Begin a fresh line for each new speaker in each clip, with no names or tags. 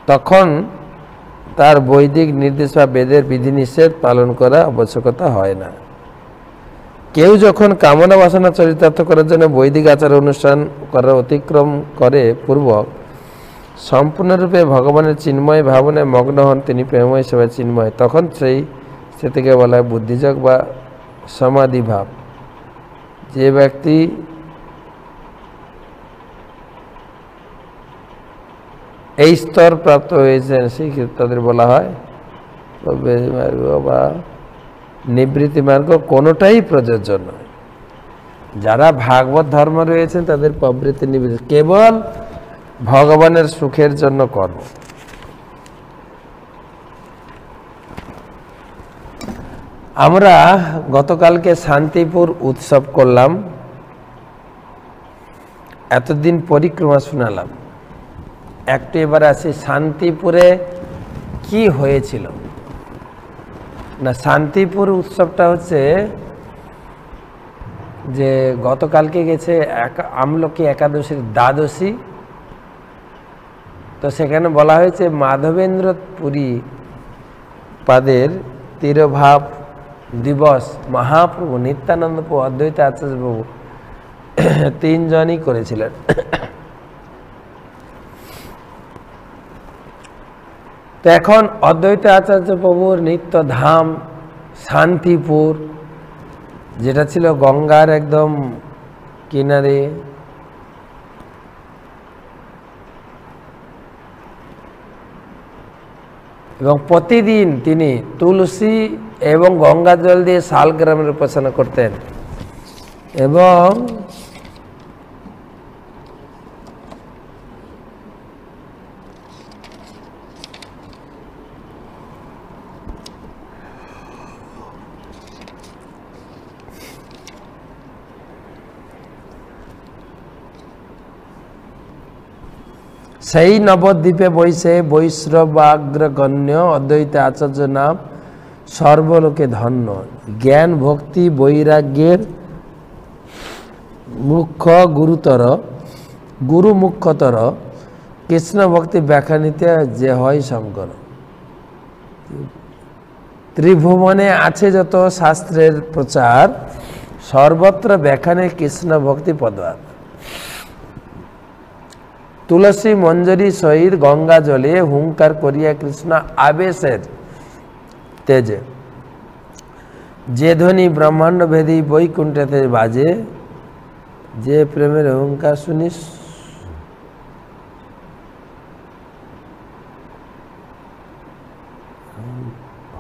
তখন তার বৈদিক নির্দেশ বা বেদের বিধিনিষেধ পালন করা আবশ্যকতা হয় না। কেউ যখন কামনা বাসনা চরিতার্থ করার জন্য বৈদিক আচার অনুষ্ঠান করার অতিক্রম করে পূর্বক সম্পূর্ণরূপে ভগবানের চিন্ময় ভাবনায় মগ্ন হন, তিনি প্রেমময় সেবায় চিন্ময়, তখন সে থেকে বলা হয় বুদ্ধিযোগ বা সমাধি ভাব। যে ব্যক্তি এই স্তর প্রাপ্ত হয়েছেন সেই ক্ষেত্রে তাদের বলা হয় মার্গ বা নিবৃত্তি মার্গ, কোনোটাই প্রযোজ্য নয়। যারা ভাগবত ধর্ম রয়েছেন তাদের প্রবৃত্তি নিবৃত্তি কেবল ভগবানের সুখের জন্য কর্ম। আমরা গতকালকে শান্তিপুর উৎসব করলাম, এতদিন পরিক্রমা শোনালাম। একটু এবার আসি শান্তিপুরে কি হয়েছিল। না, শান্তিপুর উৎসবটা হচ্ছে যে গতকালকে গেছে আমলকি একাদশীর দ্বাদশী, তো সেখানে বলা হয়েছে মাধবেন্দ্র পুরী পাদের তিরোভাব দিবস মহাপ্রভু নিত্যানন্দ প্রভু অদ্বৈত আচার্য প্রভু তিনজনই করেছিলেন। তো এখন অদ্বৈত আচার্য প্রভুর নিত্যধাম শান্তিপুর, যেটা ছিল গঙ্গার একদম কিনারে, এবং প্রতিদিন তিনি তুলসী এবং গঙ্গা জল দিয়ে শালগ্রামের উপাসনা করতেন। এবং সেই নবদ্বীপে বৈশে বৈষ্ণবাগ্রগণ্য অদ্বৈত আচার্য নাম সর্বলোকে ধন্য, জ্ঞান ভক্তি বৈরাগ্যের গুরু মুখ্যতর, কৃষ্ণ ভক্তি ব্যাখ্যা নিতে যে হয় শঙ্কর। ত্রিভুবনে আছে যত শাস্ত্রের প্রচার, সর্বত্র ব্যাখ্যানে কৃষ্ণ ভক্তি পদবার। তুলসী মঞ্জরি সহিত গঙ্গা জলে হুঙ্কার করিয়া কৃষ্ণ আবেশের তেজে, যে ধ্বনি ব্রহ্মাণ্ড ভেদী বৈকুণ্ঠেতে বাজে, যে প্রেমের হুঙ্কার শুনিস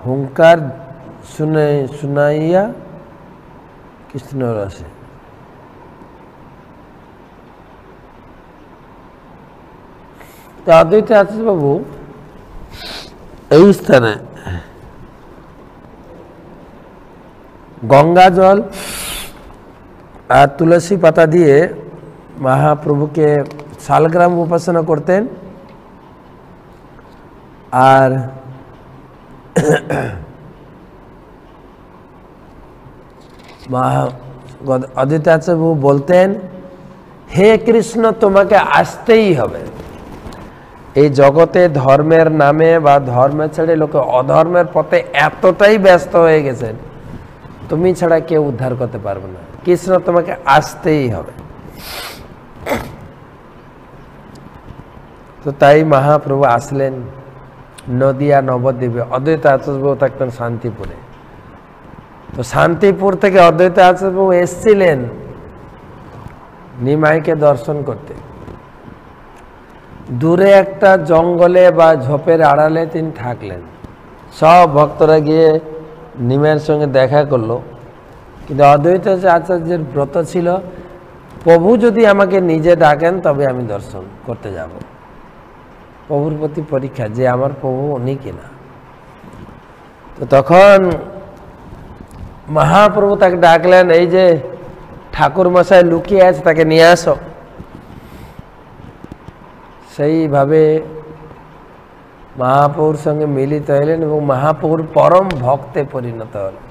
হুঙ্কার শুনাইয়া কৃষ্ণ রসে। অদ্বৈত আচার্য বাবু এই স্থানে গঙ্গা জল আর তুলসী পাতা দিয়ে মহাপ্রভুকে শালগ্রাম উপাসনা করতেন। আর অদ্বৈত আচার্য বাবু বলতেন, হে কৃষ্ণ তোমাকে আসতেই হবে। এই জগতে ধর্মের নামে বা ধর্মের ছেড়ে লোকে অধর্মের পথে এতটাই ব্যস্ত হয়ে গেছেন, তুমি ছাড়া কেউ উদ্ধার করতে পারবে না, কৃষ্ণ তোমাকে আসতেই হবে। তো তাই মহাপ্রভু আসলেন নদিয়া নবদ্বীপে, অদ্বৈত আচার্য থাকতেন শান্তিপুরে। তো শান্তিপুর থেকে অদ্বৈত আচার্য এসছিলেন নিমাইকে দর্শন করতে। দূরে একটা জঙ্গলে বা ঝোপের আড়ালে তিনি থাকলেন। সব ভক্তরা গিয়ে নিমাইয়ের সঙ্গে দেখা করলো, কিন্তু অদ্বৈত আচার্যের ব্রত ছিল, প্রভু যদি আমাকে নিজে ডাকেন তবে আমি দর্শন করতে যাব। প্রভুর প্রতি পরীক্ষা যে আমার প্রভু উনি কিনা। তো তখন মহাপ্রভু তাকে ডাকলেন, এই যে ঠাকুর মশাই লুকিয়ে আছে তাকে নিয়ে আসো। সেইভাবে মহাপ্রভুর সঙ্গে মিলিত হইলেন এবং মহাপ্রভুর পরম ভক্তে পরিণত হলেন।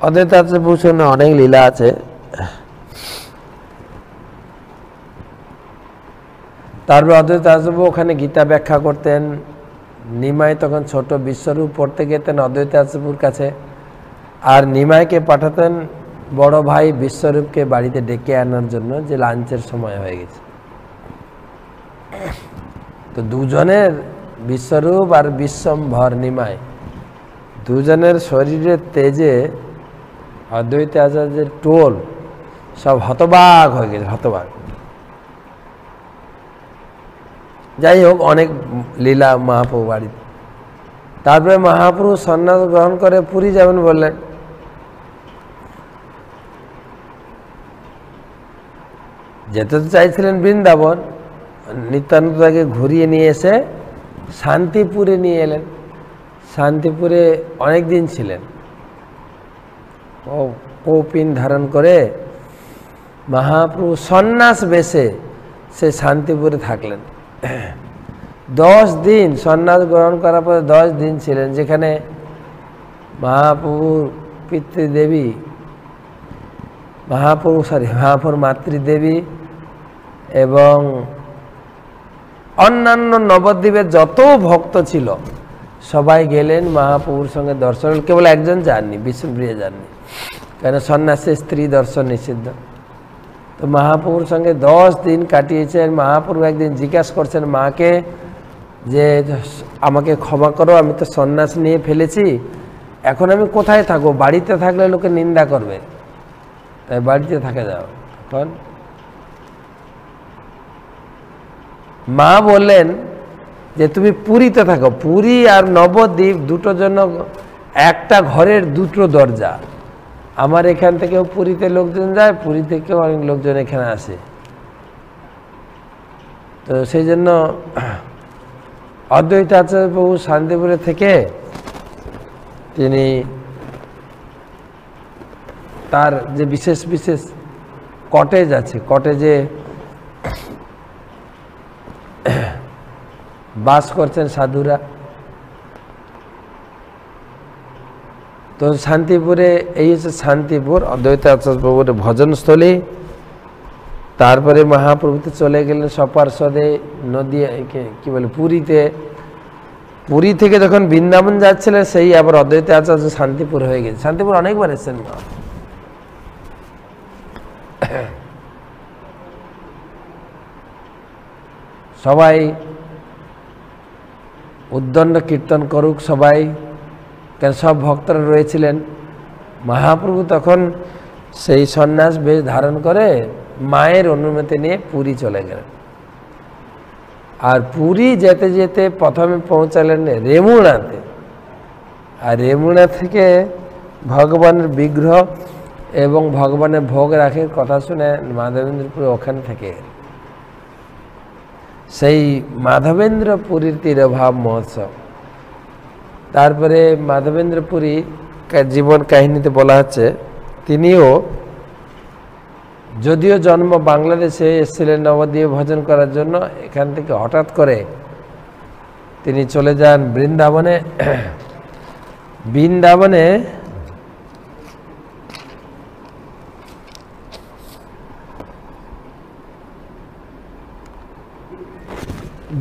অদ্বৈত আচার্য অনেক লীলা আছে। তারপরে অদ্বৈত আচার্য ওখানে গীতা ব্যাখ্যা করতেন। নিমাই তখন ছোট বিশ্বরূপ পড়তে গেতেন অদ্বৈত আচার্যর কাছে, আর নিমাইকে পাঠাতেন বড় ভাই বিশ্বরূপকে বাড়িতে ডেকে আনার জন্য, যে লাঞ্চের সময় হয়ে গেছে। তো দুজনের, বিশ্বরূপ আর বিশ্বম্ভর নিমাই, দুজনের শরীরের তেজে অদ্বৈত আচার্যের টোল সব হতবাক হয়ে গেছে, হতবাক। যাই হোক, অনেক লীলা মহাপ্রভু বাড়িতে। তারপরে মহাপ্রভু সন্ন্যাস গ্রহণ করে পুরী যাবেন বললেন। যেতে তো চাইছিলেন বৃন্দাবন, নিত্যানন্দ তাকে ঘুরিয়ে নিয়ে এসে শান্তিপুরে নিয়ে এলেন। শান্তিপুরে অনেক দিন ছিলেন। কৌপিন ধারণ করে মহাপ্রভু সন্ন্যাস বেশে সে শান্তিপুরে থাকলেন 10 দিন। সন্ন্যাস গ্রহণ করার পরে 10 দিন ছিলেন, যেখানে মহাপ্রভুর পিতৃদেবী, মহাপ্রভুর মাতৃদেবী এবং অন্যান্য নবদ্বীপের যত ভক্ত ছিল সবাই গেলেন মহাপ্রভুর সঙ্গে দর্শন। কেবল একজন যাননি, বিষ্ণুপ্রিয়া যাননি, কেন সন্ন্যাসের স্ত্রী দর্শন নিষিদ্ধ। তো মহাপ্রভুর সঙ্গে 10 দিন কাটিয়েছেন। মহাপ্রভু একদিন জিজ্ঞাসা করছেন মাকে যে আমাকে ক্ষমা করো, আমি তো সন্ন্যাস নিয়ে ফেলেছি, এখন আমি কোথায় থাকবো? বাড়িতে থাকলে লোকে নিন্দা করবে, তাই বাড়িতে থাকা যাও। তখন মা বললেন যে তুমি পুরীতে থাকো। পুরী আর নবদ্বীপ দুটো জন্য একটা ঘরের দুটো দরজা। আমার এখান থেকেও পুরীতে লোকজন যায়, পুরী থেকেও অনেক লোকজন এখানে আসে। তো সেই জন্য অদ্বৈত আচার্য প্রভু শান্তিপুরে থেকে তিনি তার যে বিশেষ বিশেষ কটেজ আছে, কটেজে বাস করছেন সাধুরা। তো শান্তিপুরে, এই হচ্ছে শান্তিপুর অদ্বৈত আচার্য প্রভুর ভজনস্থলী। তারপরে মহাপ্রভু তো চলে গেলেন সপার্ষদে, নদী কি বলে পুরীতে। পুরী থেকে যখন বৃন্দাবন যাচ্ছিলেন, সেই আবার অদ্বৈত আচার্য শান্তিপুর হয়ে গেছে। শান্তিপুর অনেকবার এসেছেন মা। সবাই উদ্দণ্ড কীর্তন করুক সবাই, কেন সব ভক্তরা রয়েছিলেন। মহাপ্রভু তখন সেই সন্ন্যাস বেশ ধারণ করে মায়ের অনুমতি নিয়ে পুরী চলে গেলেন। আর পুরী যেতে যেতে প্রথমে পৌঁছালেন রেমুনাতে। আর রেমুনা থেকে ভগবানের বিগ্রহ এবং ভগবানের ভোগ রাখার কথা শুনে মাধবেন্দ্রপুরে ওখানে থেকে সেই মাধবেন্দ্রপুরীর তিরোভাব মহোৎসব। তারপরে মাধবেন্দ্রপুরী জীবন কাহিনীতে বলা হচ্ছে, তিনিও যদিও জন্ম বাংলাদেশে, এসেছিলেন নবদ্বীপে ভজন করার জন্য, এখান থেকে হঠাৎ করে তিনি চলে যান বৃন্দাবনে। বৃন্দাবনে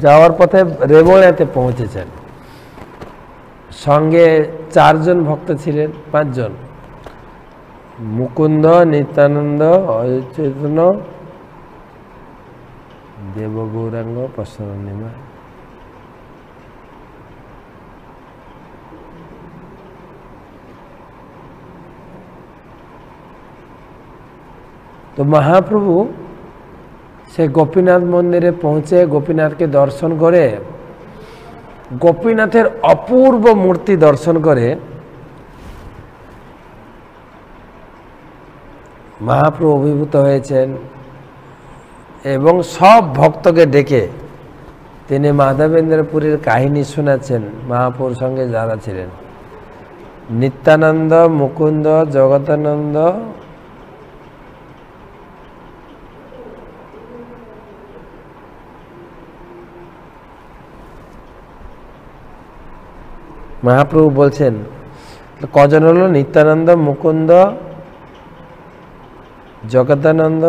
যাওয়ার পথে রেমুনাতে পৌঁছেছেন। সঙ্গে 4 জন ভক্ত ছিলেন, 5 জন, মুকুন্দ, নিত্যানন্দ, অচৈতন্য, দেবগৌরাঙ্গ, প্রসন্নিমা। তো মহাপ্রভু সে গোপীনাথ মন্দিরে পৌঁছে গোপীনাথকে দর্শন করে, গোপীনাথের অপূর্ব মূর্তি দর্শন করে মহাপ্রভু অভিভূত হয়েছেন এবং সব ভক্তকে ডেকে তিনি মাধবেন্দ্রপুরীর কাহিনী শোনাচ্ছেন। মহাপ্রভুর সঙ্গে যারা ছিলেন নিত্যানন্দ, মুকুন্দ, জগদানন্দ, মহাপ্রভু বলছেন কজন হলো? নিত্যানন্দ, মুকুন্দ, জগদানন্দ,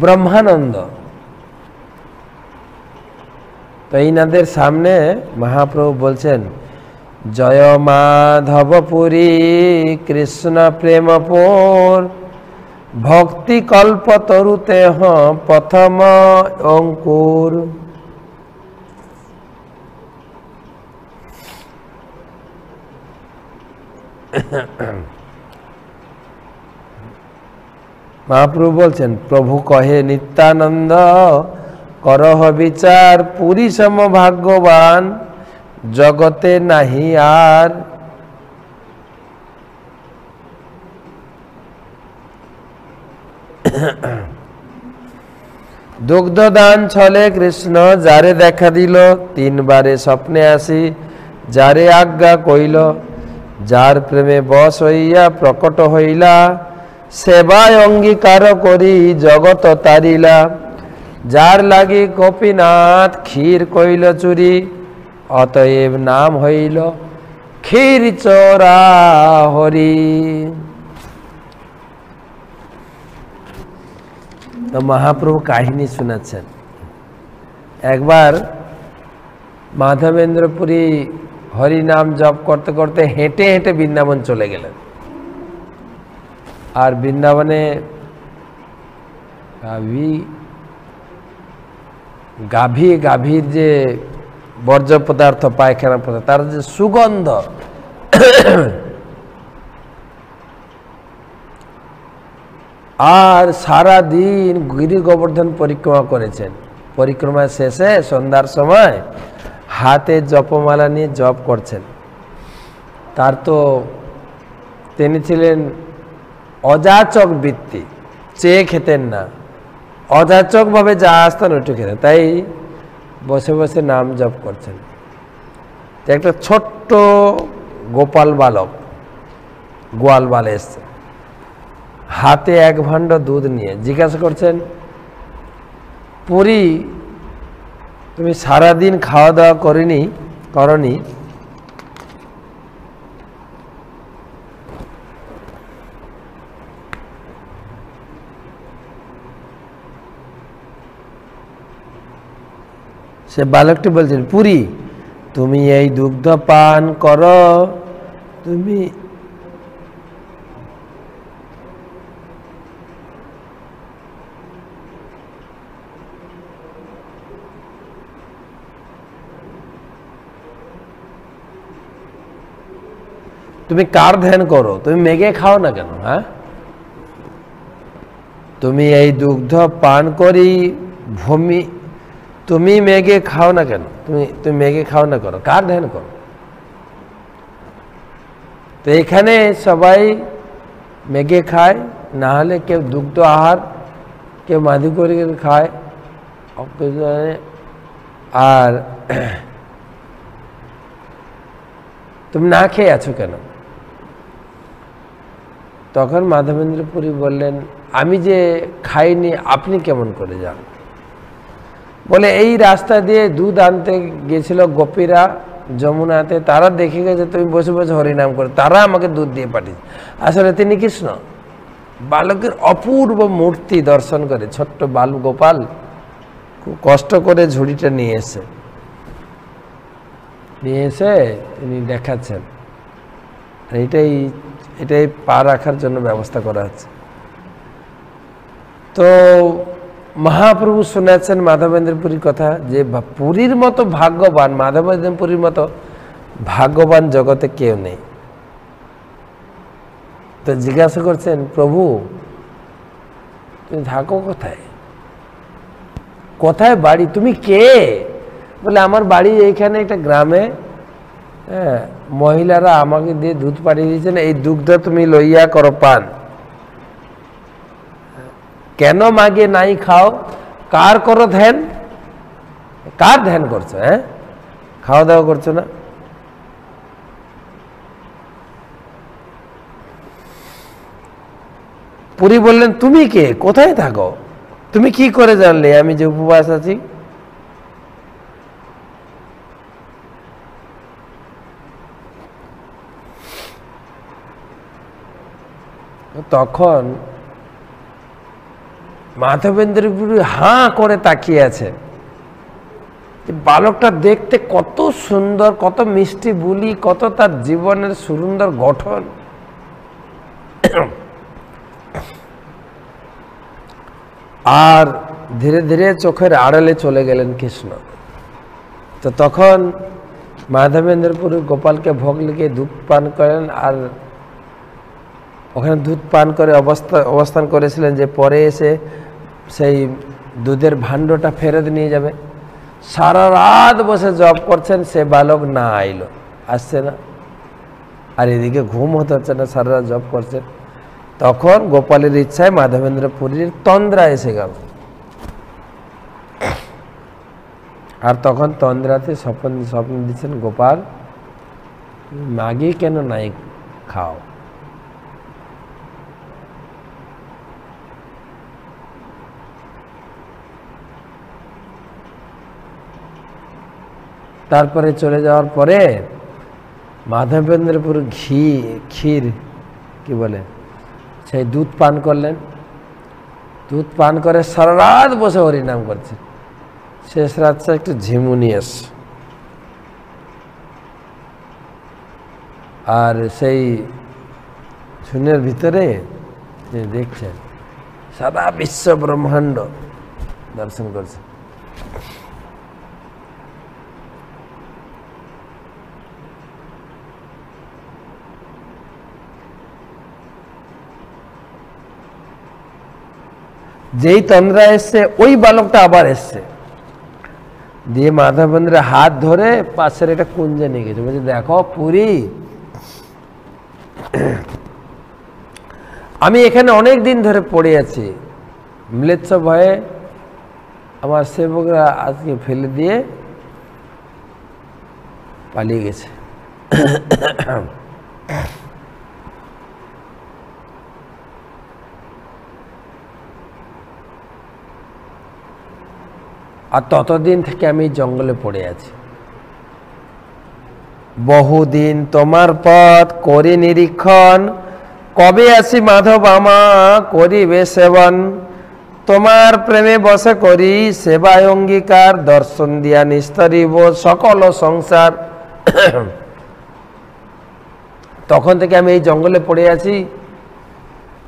ব্রহ্মানন্দ। তো এইনাদের সামনে মহাপ্রভু বলছেন, জয় মাধবপুরী কৃষ্ণ প্রেমপুর ভক্তি কল্প তরুতে প্রথম অঙ্কুর। মহাপ্রভু বলছেন, প্রভু কহে নিত্যানন্দ করহ বিচার পুরী সম ভাগ্যবান জগতে নাহি আর। দুগ্ধদান ছলে কৃষ্ণ যারে দেখা দিল, তিনবারে স্বপ্নে আসি যারে আজ্ঞা কইল, যার প্রেমে বশ হইয়া প্রকট হইলা, সেবায় অঙ্গীকার করি জগত তারিলা, যার লাগি গোপীনাথ ক্ষীর কইল চুরি, অতএব নাম হইল ক্ষীর চোরা হরি। তো মহাপ্রভু কাহিনী শোনাচ্ছেন। একবার মাধবেন্দ্রপুরী হরি নাম জপ করতে করতে হেঁটে হেঁটে বৃন্দাবন চলে গেলেন। আর বৃন্দাবনে গাভীর যে বর্জ্য পদার্থ, পায়খানা পদার্থ, তার যে সুগন্ধ, আর সারা দিন গিরি গোবর্ধন পরিক্রমা করেছেন। পরিক্রমা শেষে সন্ধ্যার সময় হাতে জপমালা নিয়ে জপ করছেন। তার তো তিনি ছিলেন অযাচক বৃত্তি, চেয়ে খেতেন না, অযাচক ভাবে যা আসতেন ওইটু খেতেন। তাই বসে বসে নাম জপ করছেন। একটা ছোট্ট গোপাল বালক গোয়াল বালে এসছে, হাতে এক ভাণ্ড দুধ নিয়ে জিজ্ঞাসা করছেন, পুরী তুমি সারাদিন খাওয়া দাওয়া করনি, সে বালকটি বলছেন, পুরী তুমি এই দুগ্ধ পান করো, তুমি কার ধ্যান করো? তুমি মেঘে খাও না কেন? হ্যাঁ, তুমি এই দুগ্ধ পান করি ভূমি, তুমি মেঘে খাও না কেন? তুমি মেঘে খাও না করো, কার ধ্যান করো? তো এখানে সবাই মেঘে খায়, না হলে কেউ দুগ্ধ আহার, কেউ মাধু করে খায়, আর তুমি না খেয়ে আছো কেন? তখন মাধবেন্দ্র পুরী বললেন, আমি যে খাইনি আপনি কেমন করে যান? বলে, এই রাস্তা দিয়ে দুধ আনতে গেছিল গোপীরা যমুনাতে, তারা দেখে গেছে তুমি বসে বসে হরিনাম করে, তারা আমাকে দুধ দিয়ে পাঠিয়েছে। আসলে তিনি কৃষ্ণ। বালকের অপূর্ব মূর্তি দর্শন করে ছোট্ট বালু গোপাল খুব কষ্ট করে ঝুড়িটা নিয়ে এসে তিনি দেখাচ্ছেন। এটাই পা রাখার জন্য ব্যবস্থা করা হচ্ছে। তো মহাপ্রভু শোনাচ্ছেন মাধবেন্দ্রপুরীর কথা, যে পুরীর মতো ভাগ্যবান, মাধবেন্দ্রপুরীর মতো ভাগ্যবান জগতে কেউ নেই। তো জিজ্ঞাসা করছেন, প্রভু তুমি থাকো কোথায়? কোথায় বাড়ি? তুমি কে? বলে, আমার বাড়ি এইখানে একটা গ্রামে, হ্যাঁ, মহিলারা আমাকে দিয়ে দুধ পাঠিয়ে দিয়েছেন, এই দুগ্ধ তুমি লইয়া করো পান। কেন মাগে নাই খাও? কার করো ধ্যান? কার ধ্যান করছো? হ্যাঁ, খাওয়া দাওয়া করছো না? পুরী বললেন, তুমি কে? কোথায় থাকো? তুমি কি করে জানলে আমি যে উপবাস আছি? তখন মাধবেন্দ্র পুরী হাঁ করে তাকিয়ে আছে। বালকটা দেখতে কত সুন্দর, কত মিষ্টি বুলি, কত তার জীবনের সুন্দর গঠন। আর ধীরে ধীরে চোখের আড়ালে চলে গেলেন কৃষ্ণ। তো তখন মাধবেন্দ্র পুরী গোপালকে ভোগ লিখে দুধ পান করেন, আর ওখানে দুধ পান করে অবস্থান করেছিলেন যে পরে এসে সেই দুধের ভাণ্ডটা ফেরত নিয়ে যাবে। সারা রাত বসে জব করছেন, সে বালক না আইলো, আসছে না। আর এদিকে ঘুম হচ্ছে না, সারা রাত জব করছেন। তখন গোপালের ইচ্ছায় মাধবেন্দ্র পুরীর তন্দ্রা এসে গেল। আর তখন তন্দ্রাতে স্বপ্ন দিচ্ছেন, গোপাল মাগি কেন নাই খাও। তারপরে চলে যাওয়ার পরে মাধবেন্দ্রপুর ক্ষীর কি বলে সেই দুধ পান করলেন। দুধ পান করে সারা রাত বসে হরিনাম করছে। শেষ রাত্রে একটু ঝিমুনি এসছে, আর সেই শূন্যের ভিতরে দেখছেন সারা বিশ্ব ব্রহ্মাণ্ড দর্শন করছে। যেই তন্দ্রা এসছে, ওই বালকটা আবার এসছে, দিয়ে মাধবেন্দ্রের হাত ধরে পাশের একটা কুঞ্জে নিয়ে গেছে। বলছে, দেখো পুরী, আমি এখানে অনেক দিন ধরে পড়ে আছি, ম্লেচ্ছ ভয়ে আমার সেবকরা আজকে ফেলে দিয়ে পালিয়ে গেছে। আর ততদিন থেকে আমি জঙ্গলে পড়ে আছি। বহুদিন তোমার পথ করি নিরীক্ষণ, কবে আসি মাধব আমা করিবে সেবন। তোমার প্রেমে বসে করি সেবায় অঙ্গীকার, দর্শন দিয়া নিস্তরিব সকল সংসার। তখন থেকে আমি এই জঙ্গলে পড়ে আছি,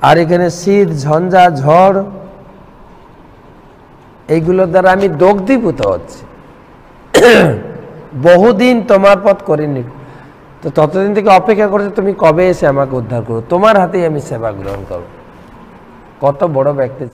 আর এখানে শীত, ঝঞ্ঝা, ঝড়, এইগুলোর দ্বারা আমি দগ্ধীভূত হচ্ছি। বহুদিন তোমার পথ করিনি, তো ততদিন থেকে অপেক্ষা করছো তুমি কবে এসে আমাকে উদ্ধার করো, তোমার হাতেই আমি সেবা গ্রহণ করো। কত বড় ব্যক্তি।